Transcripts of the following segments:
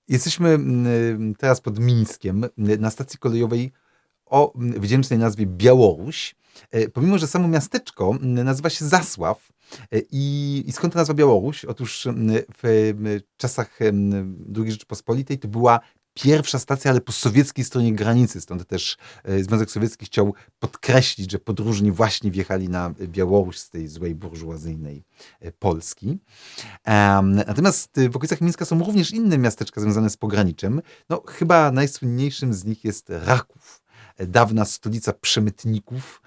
Jesteśmy teraz pod Mińskiem, na stacji kolejowej o wdzięcznej nazwie Białoruś. Pomimo, że samo miasteczko nazywa się Zasław. I skąd ta nazwa Białoruś? Otóż w czasach II Rzeczypospolitej to była pierwsza stacja, ale po sowieckiej stronie granicy. Stąd też Związek Sowiecki chciał podkreślić, że podróżni właśnie wjechali na Białoruś z tej złej burżuazyjnej Polski. Natomiast w okolicach Mińska są również inne miasteczka związane z pograniczem. No, chyba najsłynniejszym z nich jest Raków. Dawna stolica przemytników,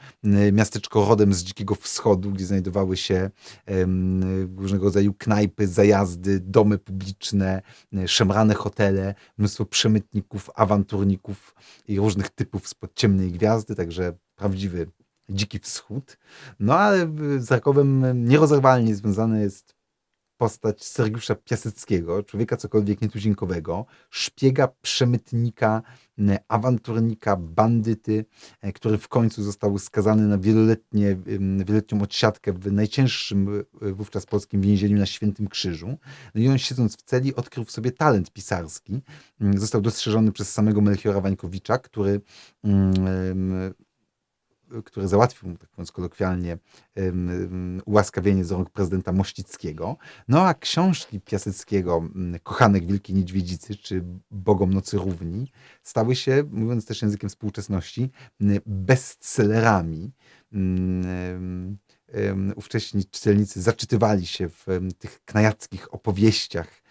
miasteczko rodem z Dzikiego Wschodu, gdzie znajdowały się różnego rodzaju knajpy, zajazdy, domy publiczne, szemrane hotele, mnóstwo przemytników, awanturników i różnych typów spod ciemnej gwiazdy, także prawdziwy Dziki Wschód. No ale z Rakowem nierozerwalnie związane jest postać Sergiusza Piaseckiego, człowieka cokolwiek nietuzinkowego, szpiega, przemytnika, awanturnika, bandyty, który w końcu został skazany na wieloletnią odsiadkę w najcięższym wówczas polskim więzieniu na Świętym Krzyżu. No i on, siedząc w celi, odkrył w sobie talent pisarski. Został dostrzeżony przez samego Melchiora Wańkowicza, który załatwił, tak mówiąc kolokwialnie, ułaskawienie z rąk prezydenta Mościckiego. No a książki Piaseckiego, Kochanek Wielkiej Niedźwiedzicy, czy Bogom Nocy Równi, stały się, mówiąc też językiem współczesności, bestsellerami. Ówcześni czytelnicy zaczytywali się w tych knajackich opowieściach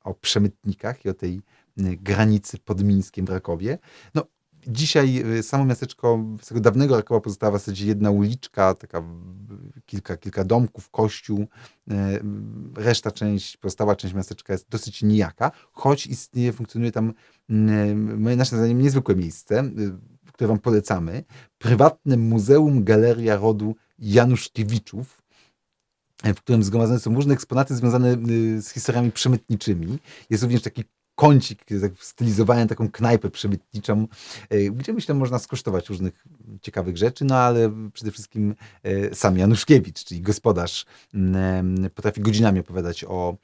o przemytnikach i o tej granicy pod Mińskiem w Rakowie. No, dzisiaj samo miasteczko z tego dawnego Rakowa pozostała w zasadzie jedna uliczka, taka kilka domków, kościół. Pozostała część miasteczka jest dosyć nijaka, choć funkcjonuje tam, naszym zdaniem, niezwykłe miejsce, które wam polecamy. Prywatne Muzeum Galeria Rodu Januszkiewiczów, w którym zgromadzone są różne eksponaty związane z historiami przemytniczymi. Jest również taki kącik stylizowany na taką knajpę przemytniczą, gdzie myślę można skosztować różnych ciekawych rzeczy, no ale przede wszystkim sam Januszkiewicz, czyli gospodarz, potrafi godzinami opowiadać o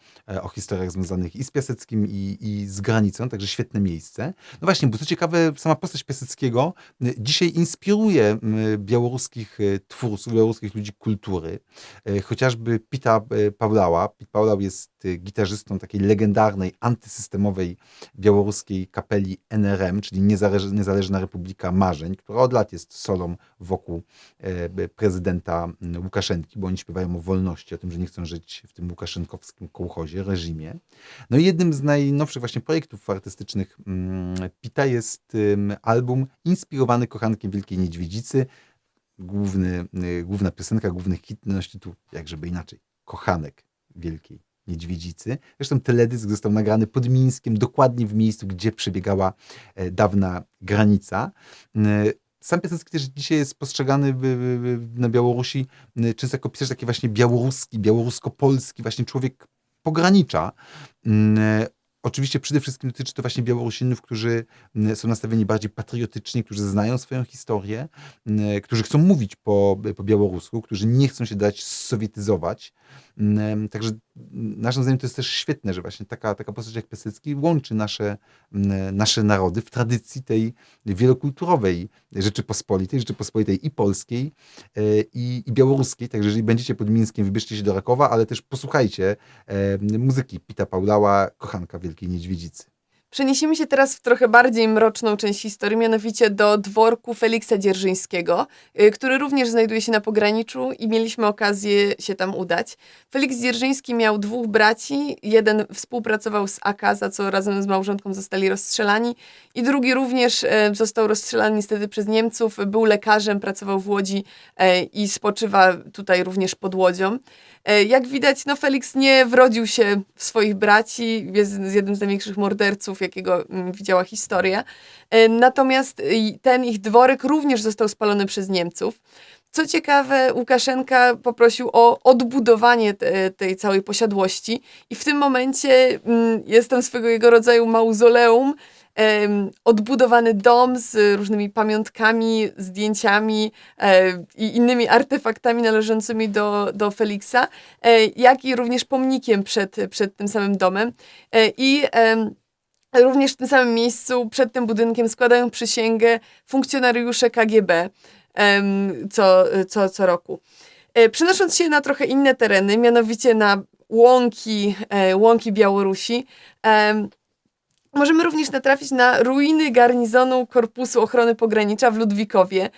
historiach związanych i z Piaseckim, i z granicą, także świetne miejsce. No właśnie, bo co ciekawe, sama postać Piaseckiego dzisiaj inspiruje białoruskich twórców, białoruskich ludzi kultury. Chociażby Pita Paulała. Pit Paulał jest gitarzystą takiej legendarnej, antysystemowej białoruskiej kapeli NRM, czyli Niezależna Republika Marzeń, która od lat jest solą wokół prezydenta Łukaszenki, bo oni śpiewają o wolności, o tym, że nie chcą żyć w tym łukaszenkowskim kołchozie, reżimie. No i jednym z najnowszych właśnie projektów artystycznych Pita jest album inspirowany Kochankiem Wielkiej Niedźwiedzicy. Główna piosenka, główny hit nosi tu, jak żeby inaczej, Kochanek Wielkiej Niedźwiedzicy. Zresztą teledysk został nagrany pod Mińskiem, dokładnie w miejscu, gdzie przebiegała dawna granica. Sam Piasecki też dzisiaj jest postrzegany na Białorusi często jako pisarz taki właśnie białoruski, białorusko-polski, właśnie człowiek pogranicza. Oczywiście przede wszystkim dotyczy to właśnie Białorusinów, którzy są nastawieni bardziej patriotycznie, którzy znają swoją historię, którzy chcą mówić po białorusku, którzy nie chcą się dać sowietyzować. Także naszym zdaniem to jest też świetne, że właśnie taka postać jak Piasecki łączy nasze narody w tradycji tej wielokulturowej Rzeczypospolitej i polskiej, i białoruskiej. Także jeżeli będziecie pod Mińskiem, wybierzcie się do Rakowa, ale też posłuchajcie muzyki Pita Paulała, Kochanka Wielkiej Niedźwiedzicy. Przeniesiemy się teraz w trochę bardziej mroczną część historii, mianowicie do dworku Feliksa Dzierżyńskiego, który również znajduje się na pograniczu i mieliśmy okazję się tam udać. Feliks Dzierżyński miał 2 braci, jeden współpracował z AK, za co razem z małżonką zostali rozstrzelani, i drugi również został rozstrzelany niestety przez Niemców, był lekarzem, pracował w Łodzi i spoczywa tutaj również pod Łodzią. Jak widać, Feliks nie wrodził się w swoich braci, jest jednym z największych morderców, jakiego widziała historia. Natomiast ten ich dworek również został spalony przez Niemców. Co ciekawe, Łukaszenka poprosił o odbudowanie tej całej posiadłości i w tym momencie jest tam swego jego rodzaju mauzoleum, odbudowany dom z różnymi pamiątkami, zdjęciami i innymi artefaktami należącymi do Feliksa, jak i również pomnikiem przed tym samym domem. Również w tym samym miejscu, przed tym budynkiem, składają przysięgę funkcjonariusze KGB co roku. Przenosząc się na trochę inne tereny, mianowicie na łąki Białorusi, możemy również natrafić na ruiny garnizonu Korpusu Ochrony Pogranicza w Ludwikowie.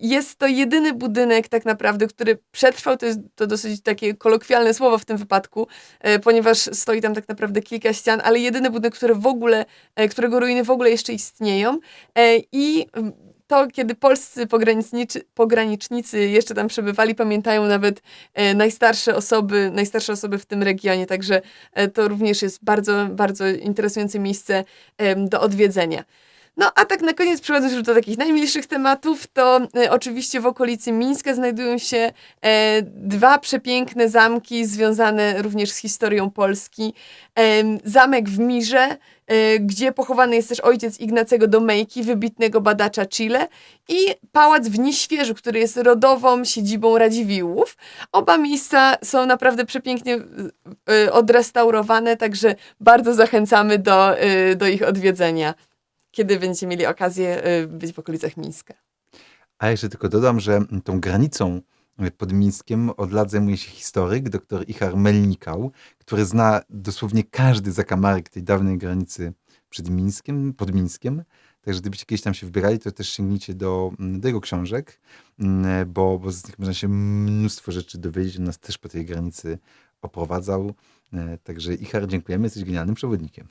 Jest to jedyny budynek tak naprawdę, który przetrwał, to dosyć takie kolokwialne słowo w tym wypadku, ponieważ stoi tam tak naprawdę kilka ścian, ale jedyny budynek, którego ruiny w ogóle jeszcze istnieją. I to, kiedy polscy pogranicznicy jeszcze tam przebywali, pamiętają nawet najstarsze osoby w tym regionie, także to również jest bardzo, bardzo interesujące miejsce do odwiedzenia. No a tak na koniec, przechodząc już do takich najmilszych tematów, to oczywiście w okolicy Mińska znajdują się dwa przepiękne zamki związane również z historią Polski. Zamek w Mirze, gdzie pochowany jest też ojciec Ignacego Domejki, wybitnego badacza Chile, i pałac w Nieświeżu, który jest rodową siedzibą Radziwiłłów. Oba miejsca są naprawdę przepięknie odrestaurowane, także bardzo zachęcamy do ich odwiedzenia, kiedy będziecie mieli okazję być w okolicach Mińska. A jeszcze tylko dodam, że tą granicą pod Mińskiem od lat zajmuje się historyk, dr Ichar Melnikał, który zna dosłownie każdy zakamarek tej dawnej granicy pod Mińskiem. Także gdybyście kiedyś tam się wybierali, to też sięgnijcie do jego książek, bo z nich można się mnóstwo rzeczy dowiedzieć. On nas też po tej granicy oprowadzał. Także Ichar, dziękujemy, jesteś genialnym przewodnikiem.